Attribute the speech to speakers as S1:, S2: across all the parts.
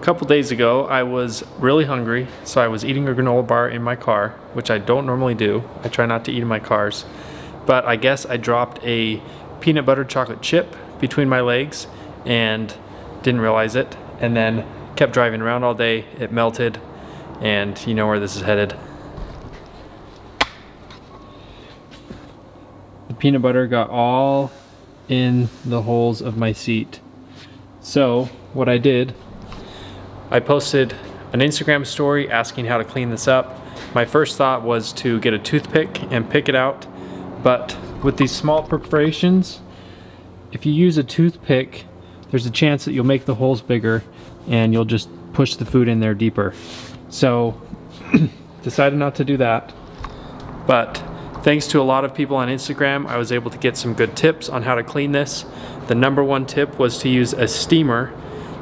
S1: couple days ago, I was really hungry, so I was eating a granola bar in my car, which I don't normally do. I try not to eat in my cars. But I guess I dropped a peanut butter chocolate chip between my legs and didn't realize it, and then kept driving around all day. It melted, and you know where this is headed. The peanut butter got all in the holes of my seat. So what I did, I posted an Instagram story asking how to clean this up. My first thought was to get a toothpick and pick it out, but with these small perforations, if you use a toothpick, there's a chance that you'll make the holes bigger and you'll just push the food in there deeper. So decided not to do that. But thanks to a lot of people on Instagram, I was able to get some good tips on how to clean this. The number one tip was to use a steamer.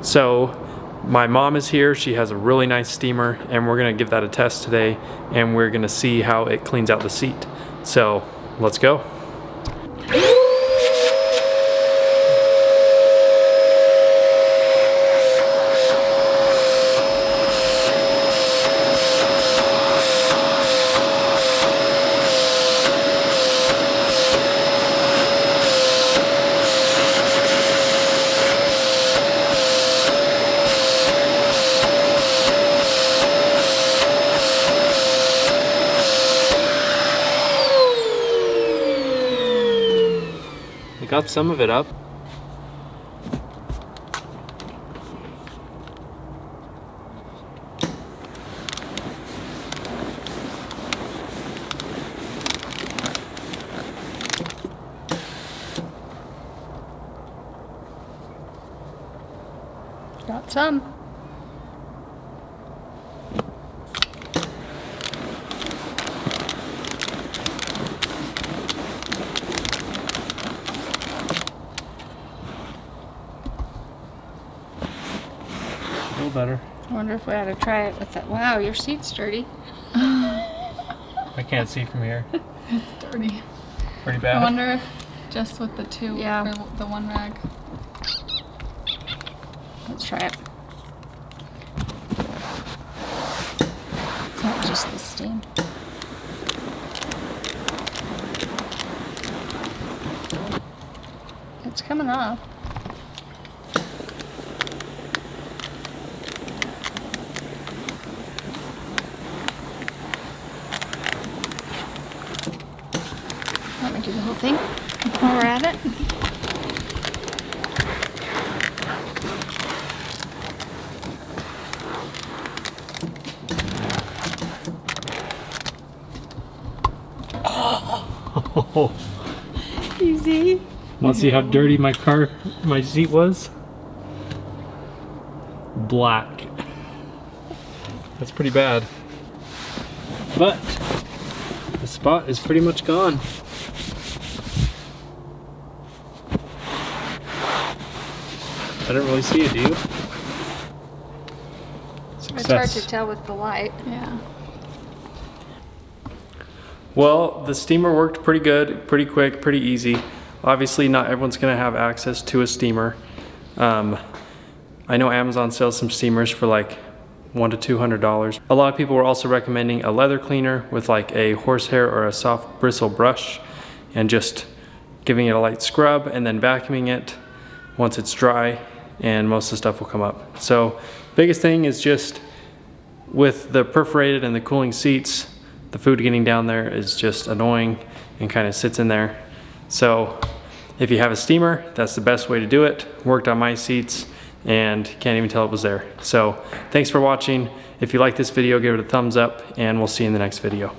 S1: So my mom is here, she has a really nice steamer, and we're gonna give that a test today, and we're gonna see how it cleans out the seat. So let's go. Got some of it up.
S2: Got some.
S1: Better.
S2: I wonder if we ought to try it with that. Wow, your seat's dirty.
S1: I can't see from here.
S3: It's dirty.
S1: Pretty bad.
S3: I wonder if just with the two,
S2: Yeah.
S3: or the one rag.
S2: Let's try it. It's not just the steam. It's coming off. Let me do the whole thing while we're at it.
S1: Oh.
S2: Easy.
S1: Want to see how dirty my seat was? Black. That's pretty bad. But the spot is pretty much gone. I don't really see it, do you?
S2: It's hard to tell with the light.
S3: Yeah.
S1: Well, the steamer worked pretty good, pretty quick, pretty easy. Obviously, not everyone's gonna have access to a steamer. I know Amazon sells some steamers for like $100 to $200. A lot of people were also recommending a leather cleaner with like a horsehair or a soft bristle brush and just giving it a light scrub and then vacuuming it once it's dry, and most of the stuff will come up. So biggest thing is just with the perforated and the cooling seats, the food getting down there is just annoying and kind of sits in there. So if you have a steamer, that's the best way to do it. Worked on my seats and can't even tell it was there. So thanks for watching. If you like this video, give it a thumbs up, and we'll see you in the next video.